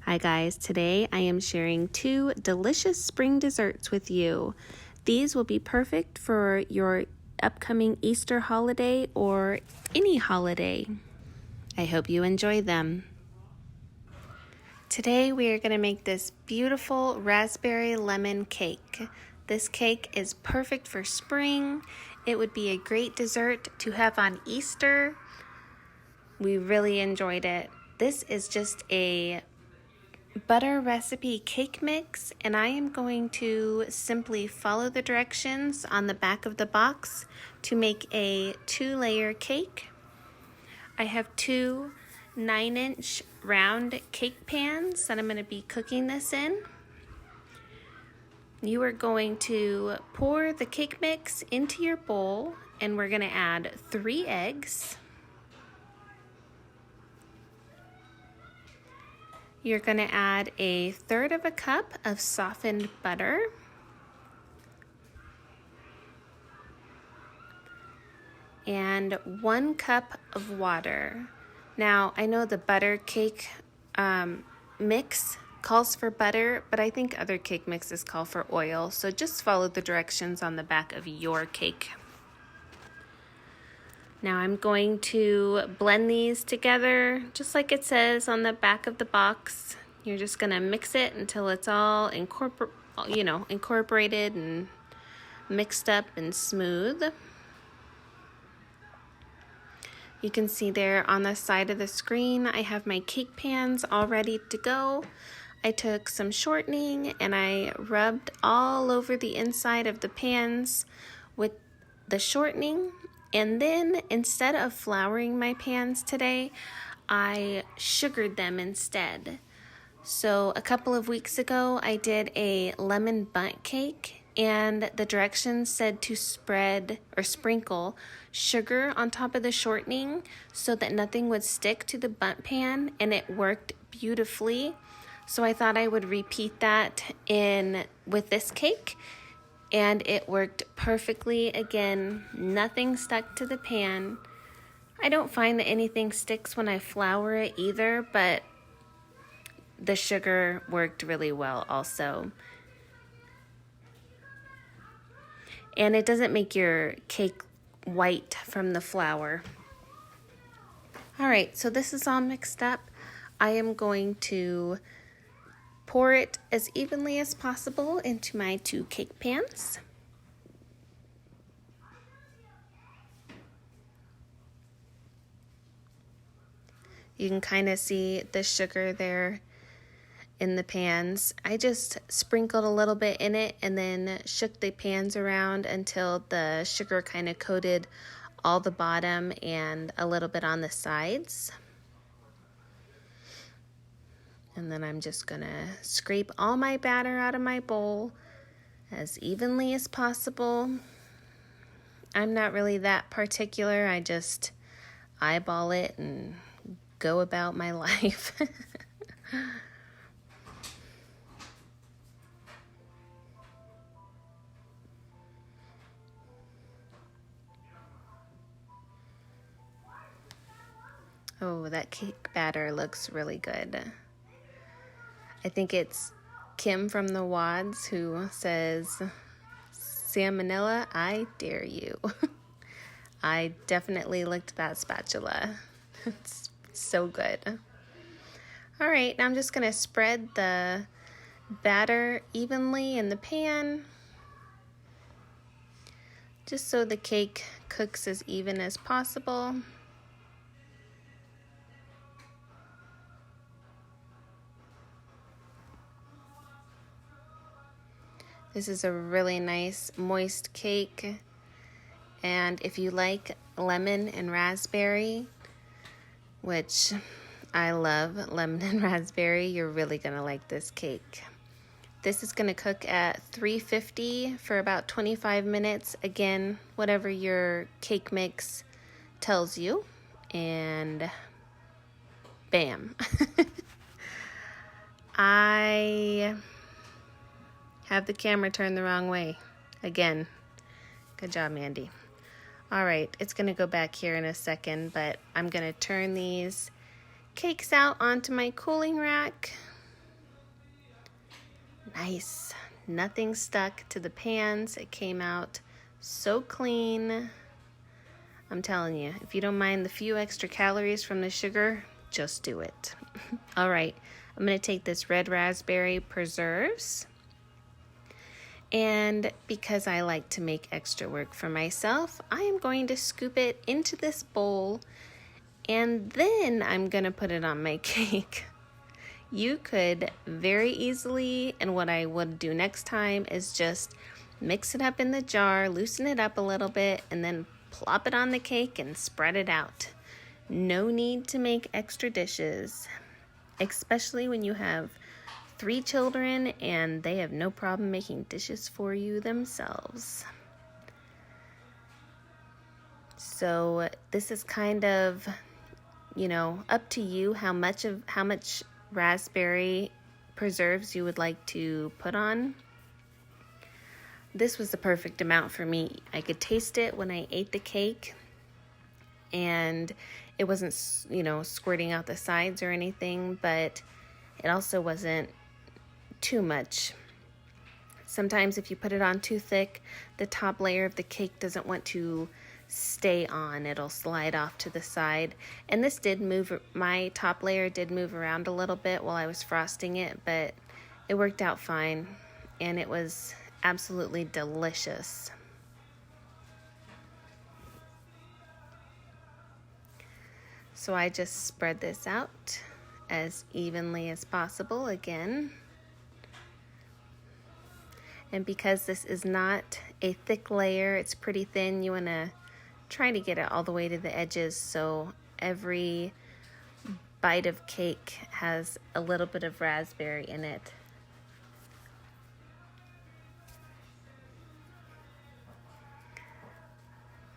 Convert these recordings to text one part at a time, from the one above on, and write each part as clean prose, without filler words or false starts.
Hi guys, today I am sharing 2 delicious spring desserts with you. These will be perfect for your upcoming Easter holiday or any holiday. I hope you enjoy them. Today we are going to make this beautiful raspberry lemon cake. This cake is perfect for spring. It would be a great dessert to have on Easter. We really enjoyed it. This is just a butter recipe cake mix, and I am going to simply follow the directions on the back of the box to make a 2-layer cake. I have 2 9-inch round cake pans that I'm going to be cooking this in. You are going to pour the cake mix into your bowl, and we're going to add 3 eggs. You're going to add 1/3 cup of softened butter. And 1 cup of water. Now, I know the butter cake mix calls for butter, but I think other cake mixes call for oil. So just follow the directions on the back of your cake. Now I'm going to blend these together just like it says on the back of the box. You're just going to mix it until it's all incorporated and mixed up and smooth. You can see there on the side of the screen, I have my cake pans all ready to go. I took some shortening and I rubbed all over the inside of the pans with the shortening. And then instead of flouring my pans today, I sugared them instead. So a couple of weeks ago, I did a lemon bundt cake, and the directions said to spread or sprinkle sugar on top of the shortening so that nothing would stick to the bundt pan, and it worked beautifully. So I thought I would repeat that with this cake, and it worked perfectly. Again, nothing stuck to the pan. I don't find that anything sticks when I flour it either, but the sugar worked really well also. And it doesn't make your cake white from the flour. All right, so this is all mixed up. I am going to pour it as evenly as possible into my 2 cake pans. You can kind of see the sugar there in the pans. I just sprinkled a little bit in it and then shook the pans around until the sugar kind of coated all the bottom and a little bit on the sides. And then I'm just gonna scrape all my batter out of my bowl as evenly as possible. I'm not really that particular. I just eyeball it and go about my life. Oh, that cake batter looks really good. I think it's Kim from the Wads who says, "Salmonella, I dare you." I definitely licked that spatula. It's so good. All right, now I'm just gonna spread the batter evenly in the pan, just so the cake cooks as even as possible. This is a really nice moist cake, and if you like lemon and raspberry, which I love lemon and raspberry, you're really gonna like this cake. This is gonna cook at 350 for about 25 minutes. Again, whatever your cake mix tells you, and bam. I have the camera turned the wrong way. Again, good job, Mandy. All right, it's gonna go back here in a second, but I'm gonna turn these cakes out onto my cooling rack. nice. Nothing stuck to the pans. It came out so clean. I'm telling you, if you don't mind the few extra calories from the sugar, just do it. All right, I'm gonna take this red raspberry preserves. And because I like to make extra work for myself, I am going to scoop it into this bowl, and then I'm gonna put it on my cake. You could very easily, and what I would do next time is just mix it up in the jar, loosen it up a little bit, and then plop it on the cake and spread it out. No need to make extra dishes, especially when you have 3 children and they have no problem making dishes for you themselves. So this is kind of, up to you how much raspberry preserves you would like to put on. This was the perfect amount for me. I could taste it when I ate the cake, and it wasn't, squirting out the sides or anything, but it also wasn't too much. Sometimes if you put it on too thick, the top layer of the cake doesn't want to stay on. It'll slide off to the side. And this did move, my top layer did move around a little bit while I was frosting it, but it worked out fine, and it was absolutely delicious. So I just spread this out as evenly as possible again. And because this is not a thick layer, it's pretty thin, you want to try to get it all the way to the edges so every bite of cake has a little bit of raspberry in it.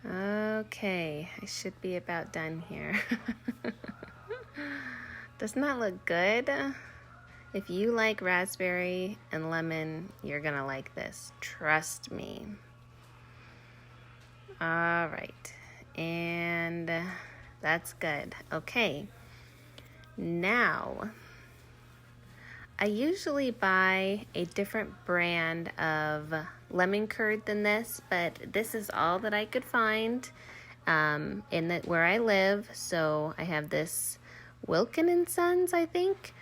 Okay, I should be about done here. Doesn't that look good? If you like raspberry and lemon, you're gonna like this. Trust me. All right, and that's good. Okay, now I usually buy a different brand of lemon curd than this, but this is all that I could find where I live. So I have this Wilkin & Sons, I think,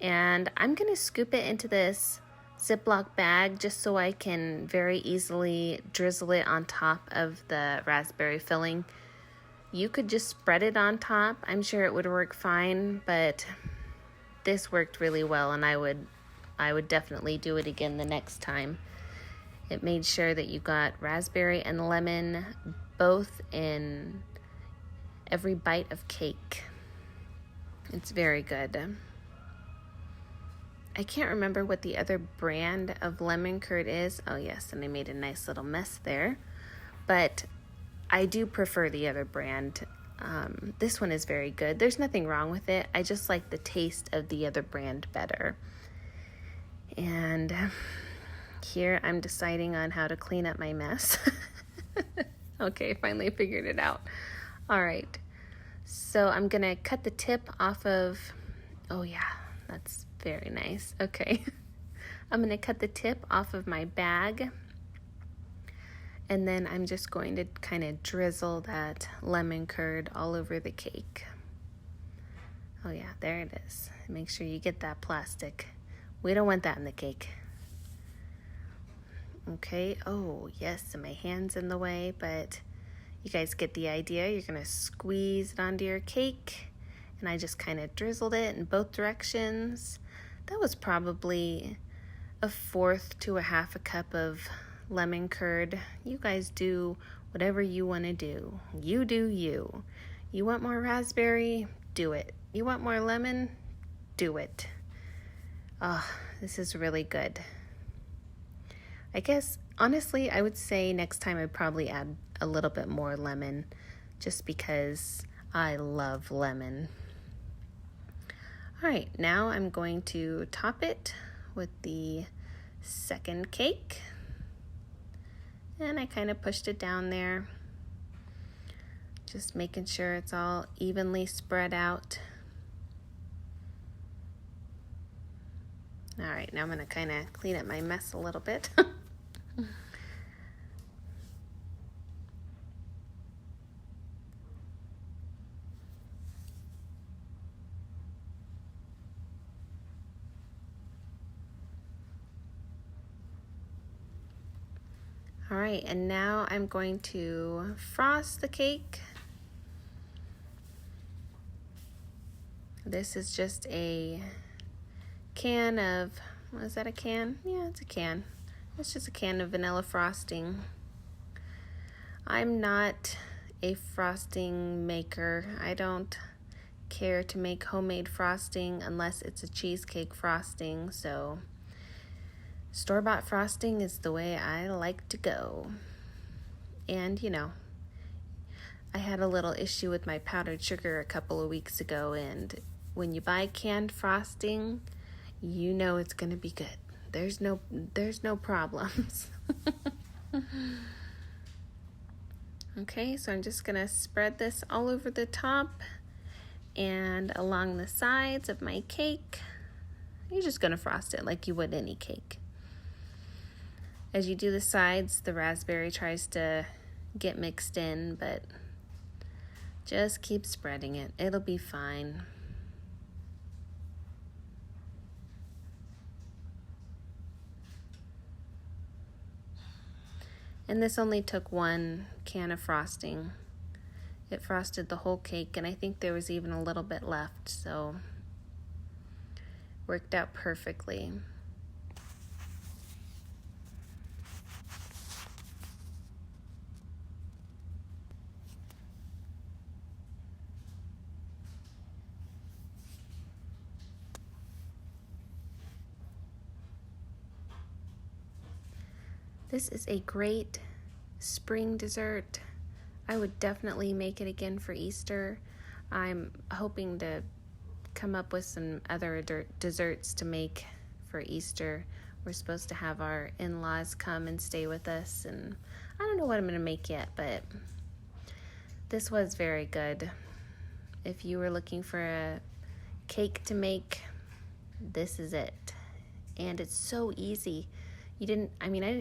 and I'm gonna scoop it into this Ziploc bag just so I can very easily drizzle it on top of the raspberry filling. You could just spread it on top. I'm sure it would work fine, but this worked really well, and I would definitely do it again the next time. It made sure that you got raspberry and lemon both in every bite of cake. It's very good. I can't remember what the other brand of lemon curd is. Oh yes, and I made a nice little mess there. But I do prefer the other brand. This one is very good. There's nothing wrong with it. I just like the taste of the other brand better. And here I'm deciding on how to clean up my mess. Okay, finally figured it out. All right, so I'm gonna cut the tip off of, oh yeah, that's very nice. Okay, I'm gonna cut the tip off of my bag, and then I'm just going to kind of drizzle that lemon curd all over the cake. Oh yeah, there it is. Make sure you get that plastic. We don't want that in the cake. Okay, oh yes, and my hand's in the way, but you guys get the idea. You're gonna squeeze it onto your cake, and I just kind of drizzled it in both directions. That was probably 1/4 to 1/2 cup of lemon curd. You guys do whatever you want to do. You do you. You want more raspberry? Do it. You want more lemon? Do it. Oh, this is really good. I guess, honestly, I would say next time I'd probably add a little bit more lemon just because I love lemon. All right, now I'm going to top it with the second cake. And I kind of pushed it down there, just making sure it's all evenly spread out. All right, now I'm gonna kind of clean up my mess a little bit. All right, and now I'm going to frost the cake. This is just a can of, is that a can? Yeah, it's a can. It's just a can of vanilla frosting. I'm not a frosting maker. I don't care to make homemade frosting unless it's a cheesecake frosting, so store-bought frosting is the way I like to go. And, you know, I had a little issue with my powdered sugar a couple of weeks ago, and when you buy canned frosting, you know it's going to be good. There's no problems. Okay, so I'm just going to spread this all over the top and along the sides of my cake. You're just going to frost it like you would any cake. As you do the sides, the raspberry tries to get mixed in, but just keep spreading it. It'll be fine. And this only took one can of frosting. It frosted the whole cake, and I think there was even a little bit left, so worked out perfectly. This is a great spring dessert. I would definitely make it again for Easter. I'm hoping to come up with some other desserts to make for Easter. We're supposed to have our in-laws come and stay with us, and I don't know what I'm going to make yet, but this was very good. If you were looking for a cake to make, this is it. And it's so easy. I didn't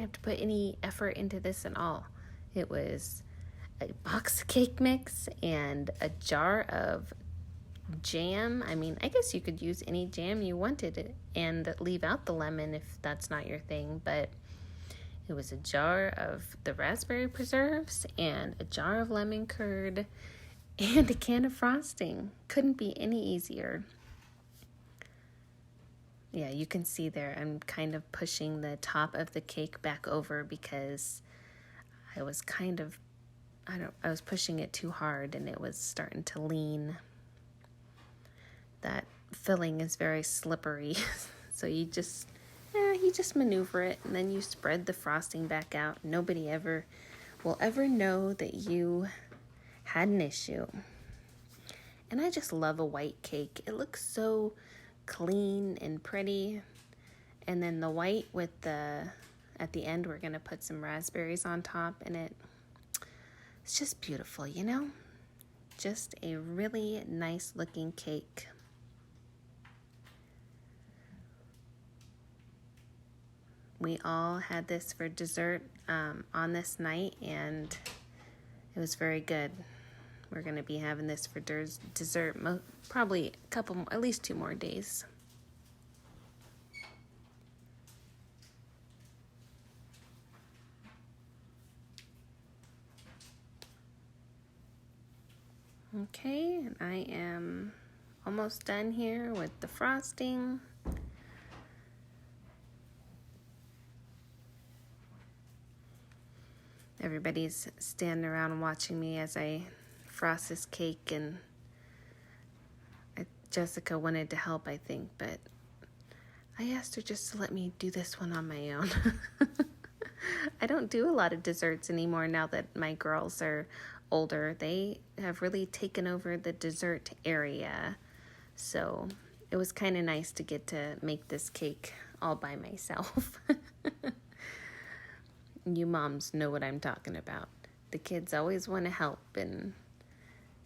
have to put any effort into this at all. It was a box of cake mix and a jar of jam. I guess you could use any jam you wanted and leave out the lemon if that's not your thing, but it was a jar of the raspberry preserves and a jar of lemon curd and a can of frosting. Couldn't be any easier. Yeah, you can see there I'm kind of pushing the top of the cake back over because I was pushing it too hard and it was starting to lean. That filling is very slippery, so you just maneuver it and then you spread the frosting back out. Nobody will ever know that you had an issue. And I just love a white cake. It looks so clean and pretty. And then the white at the end, we're going to put some raspberries on top, and it's just beautiful, you know? Just a really nice looking cake. We all had this for dessert on this night, and it was very good. We're going to be having this for dessert probably at least 2 more days. Okay, and I am almost done here with the frosting. Everybody's standing around watching me as I frost this cake, and Jessica wanted to help, I think, but I asked her just to let me do this one on my own. I don't do a lot of desserts anymore now that my girls are older. They have really taken over the dessert area, so it was kind of nice to get to make this cake all by myself. You moms know what I'm talking about. The kids always want to help, and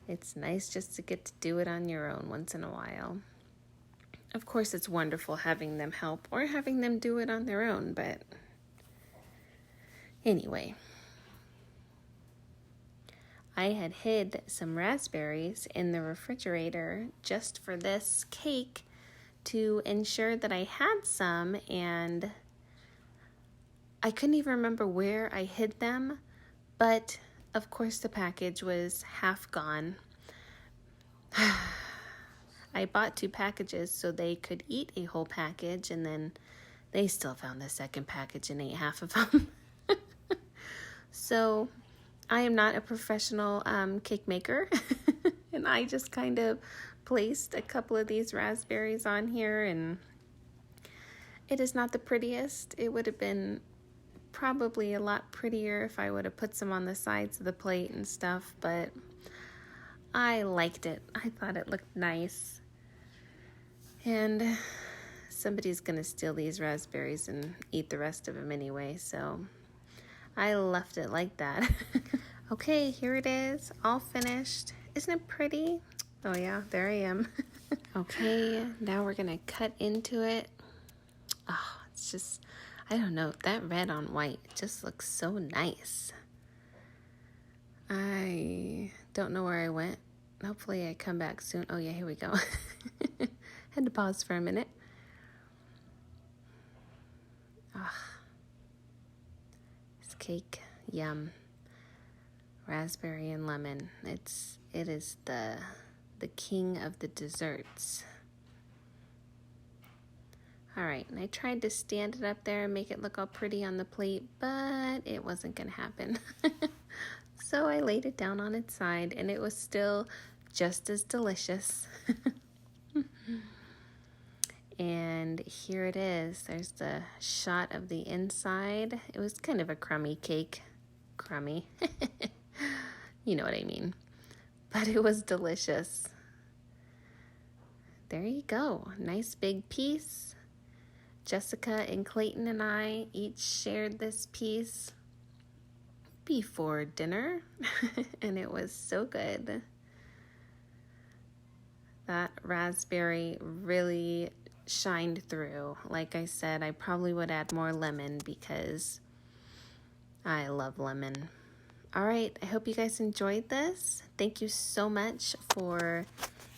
it's nice just to get to do it on your own once in a while. Of course, it's wonderful having them help or having them do it on their own, but anyway. I had hid some raspberries in the refrigerator just for this cake to ensure that I had some, and I couldn't even remember where I hid them, but of course the package was half gone. I bought 2 packages so they could eat a whole package, and then they still found the second package and ate half of them. So I am not a professional cake maker, and I just kind of placed a couple of these raspberries on here, and it is not the prettiest. It would have been probably a lot prettier if I would have put some on the sides of the plate and stuff, but I liked it. I thought it looked nice. And somebody's gonna steal these raspberries and eat the rest of them anyway, so I left it like that. Okay, here it is, all finished. Isn't it pretty? Oh yeah, there I am. Okay, now we're gonna cut into it. Oh, it's just, I don't know, that red on white just looks so nice. I don't know where I went. Hopefully I come back soon. Oh yeah, here we go. Had to pause for a minute. This cake, yum. Raspberry and lemon. It is the king of the desserts. All right, and I tried to stand it up there and make it look all pretty on the plate, but it wasn't gonna happen. So I laid it down on its side, and it was still just as delicious. And here it is. There's the shot of the inside. It was kind of a crummy cake. Crummy. You know what I mean. But it was delicious. There you go. Nice big piece. Jessica and Clayton and I each shared this piece before dinner. And it was so good. That raspberry really shined through. Like I said, I probably would add more lemon because I love lemon. All right, I hope you guys enjoyed this. Thank you so much for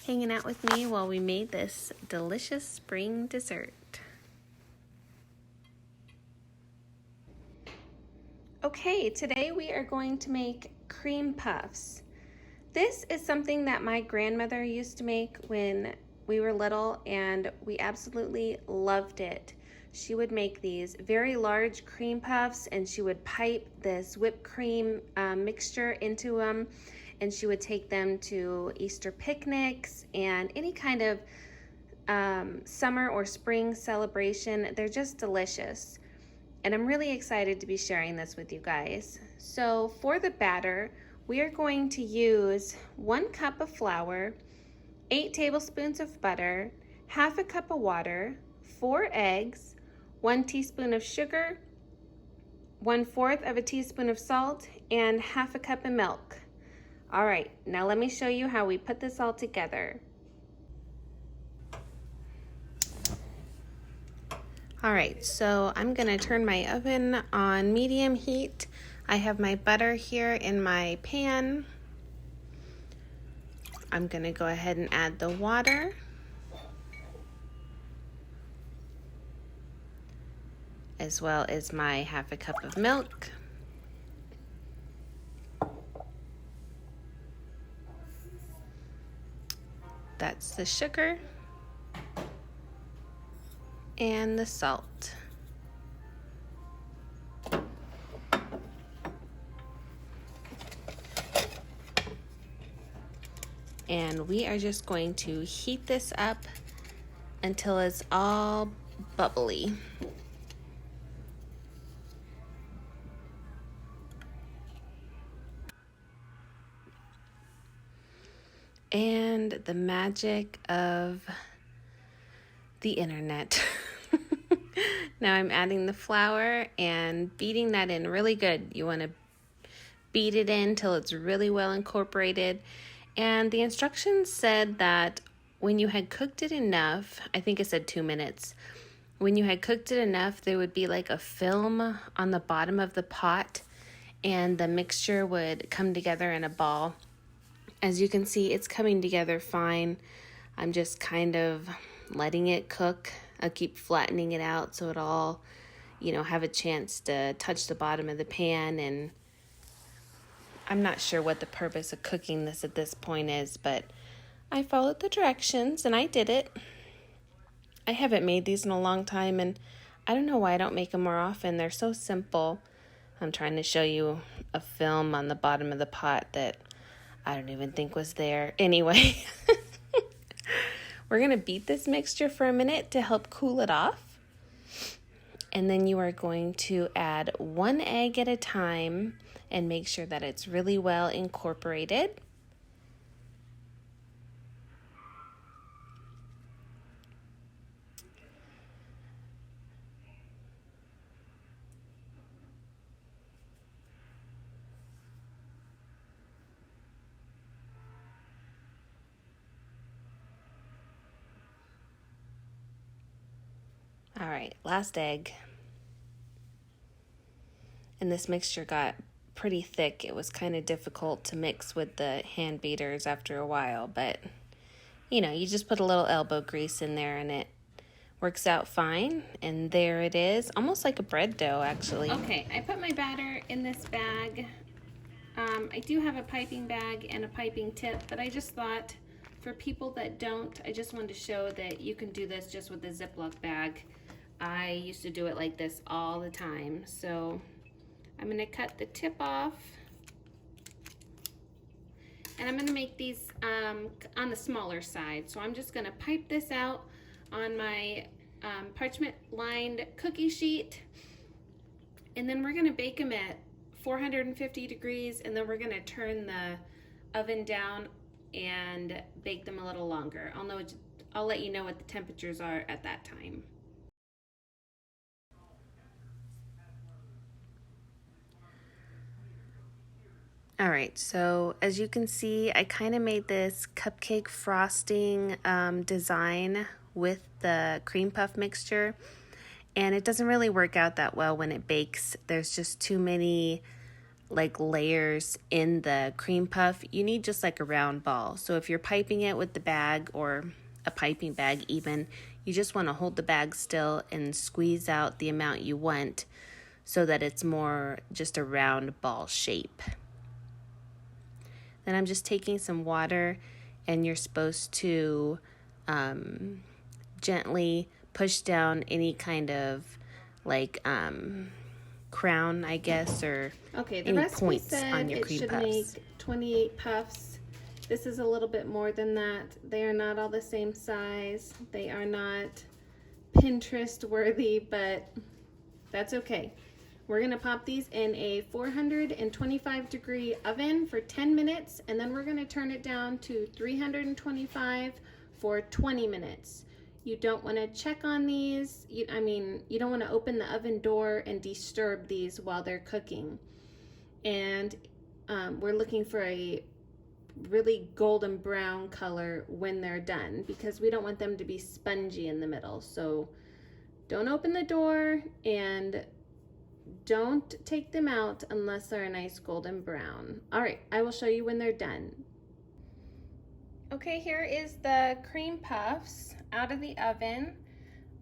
hanging out with me while we made this delicious spring dessert. Okay, today we are going to make cream puffs. This is something that my grandmother used to make when we were little, and we absolutely loved it. She would make these very large cream puffs, and she would pipe this whipped cream mixture into them, and she would take them to Easter picnics and any kind of summer or spring celebration. They're just delicious, and I'm really excited to be sharing this with you guys. So for the batter, we are going to use 1 cup of flour, 8 tablespoons of butter, half a cup of water, 4 eggs, 1 teaspoon of sugar, 1/4 of a teaspoon of salt, and half a cup of milk. All right, now let me show you how we put this all together. All right, so I'm gonna turn my oven on medium heat. I have my butter here in my pan. I'm gonna go ahead and add the water. As well as my half a cup of milk. That's the sugar and the salt. And we are just going to heat this up until it's all bubbly. And the magic of the internet. Now I'm adding the flour and beating that in really good. You want to beat it in till it's really well incorporated. And the instructions said that when you had cooked it enough, I think it said 2 minutes. When you had cooked it enough, there would be like a film on the bottom of the pot and the mixture would come together in a ball. As you can see, it's coming together fine. I'm just kind of letting it cook. I'll keep flattening it out so it'll all, have a chance to touch the bottom of the pan. And I'm not sure what the purpose of cooking this at this point is, but I followed the directions and I did it. I haven't made these in a long time, and I don't know why I don't make them more often. They're so simple. I'm trying to show you a film on the bottom of the pot that I don't even think was there. Anyway, we're going to beat this mixture for a minute to help cool it off. And then you are going to add 1 egg at a time and make sure that it's really well incorporated. All right, last egg. And this mixture got pretty thick. It was kind of difficult to mix with the hand beaters after a while, but you just put a little elbow grease in there and it works out fine. And there it is, almost like a bread dough actually. Okay, I put my batter in this bag. I do have a piping bag and a piping tip, but I just thought for people that don't, I just wanted to show that you can do this just with a Ziploc bag. I used to do it like this all the time. So I'm going to cut the tip off. And I'm going to make these on the smaller side. So I'm just going to pipe this out on my parchment lined cookie sheet. And then we're going to bake them at 450 degrees. And then we're going to turn the oven down and bake them a little longer. I'll let you know what the temperatures are at that time. All right, so as you can see, I kind of made this cupcake frosting design with the cream puff mixture, and it doesn't really work out that well when it bakes. There's just too many layers in the cream puff. You need just like a round ball. So if you're piping it with the bag or a piping bag even, you just want to hold the bag still and squeeze out the amount you want so that it's more just a round ball shape. Then I'm just taking some water, and you're supposed to gently push down any kind of crown, I guess, or any points on your cream puffs. It should make 28 puffs. This is a little bit more than that. They are not all the same size. They are not Pinterest worthy, but that's okay. We're going to pop these in a 425 degree oven for 10 minutes, and then we're going to turn it down to 325 for 20 minutes. You don't want to check on these. You don't want to open the oven door and disturb these while they're cooking. And we're looking for a really golden brown color when they're done, because we don't want them to be spongy in the middle. So don't open the door and don't take them out unless they're a nice golden brown. All right, I will show you when they're done. Okay, here is the cream puffs out of the oven.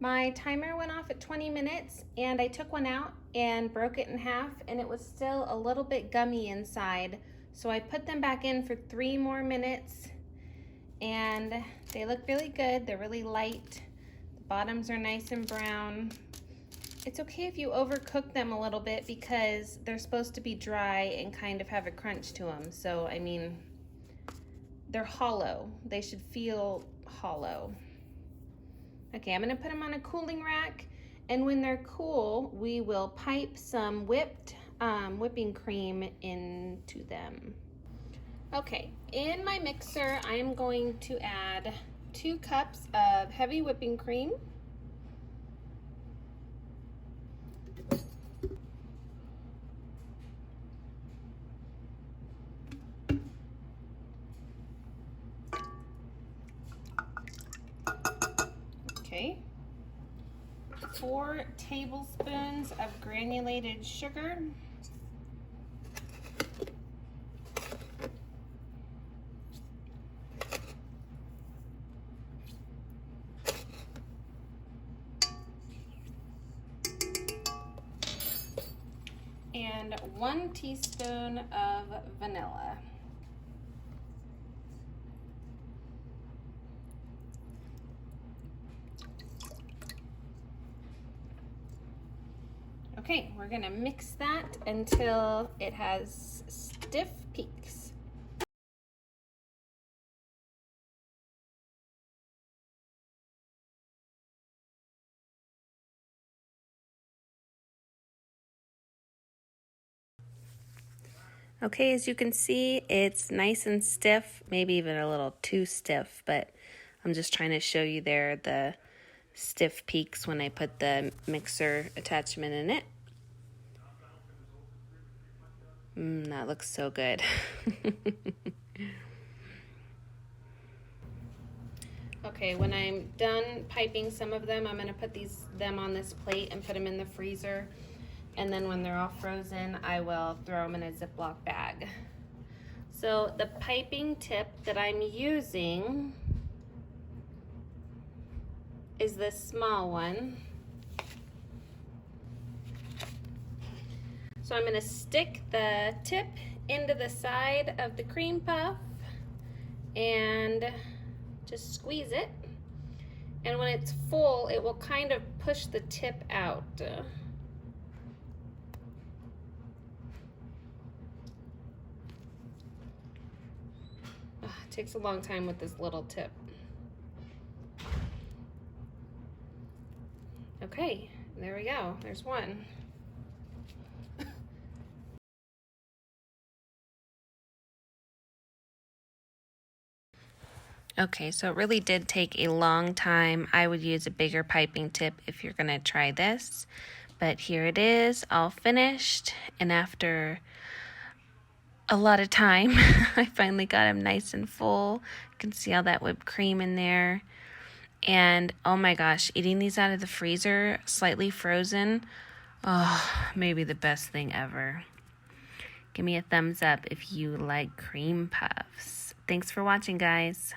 My timer went off at 20 minutes and I took one out and broke it in half, and it was still a little bit gummy inside. So I put them back in for 3 more minutes and they look really good. They're really light. The bottoms are nice and brown. It's okay if you overcook them a little bit because they're supposed to be dry and kind of have a crunch to them. So, they're hollow. They should feel hollow. Okay, I'm gonna put them on a cooling rack, and when they're cool, we will pipe some whipping cream into them. Okay, in my mixer, I am going to add 2 cups of heavy whipping cream. 4 tablespoons of granulated sugar. And 1 teaspoon of vanilla. Okay, we're gonna mix that until it has stiff peaks. Okay, as you can see, it's nice and stiff, maybe even a little too stiff, but I'm just trying to show you there the stiff peaks when I put the mixer attachment in it. That looks so good. Okay, when I'm done piping some of them, I'm going to put them on this plate and put them in the freezer. And then when they're all frozen, I will throw them in a Ziploc bag. So the piping tip that I'm using is this small one. So I'm going to stick the tip into the side of the cream puff and just squeeze it. And when it's full, it will kind of push the tip out. It takes a long time with this little tip. Okay, there we go. There's one. Okay, so it really did take a long time. I would use a bigger piping tip if you're gonna try this. But here it is, all finished. And after a lot of time, I finally got them nice and full. You can see all that whipped cream in there. And oh my gosh, eating these out of the freezer, slightly frozen, oh, maybe the best thing ever. Give me a thumbs up if you like cream puffs. Thanks for watching, guys.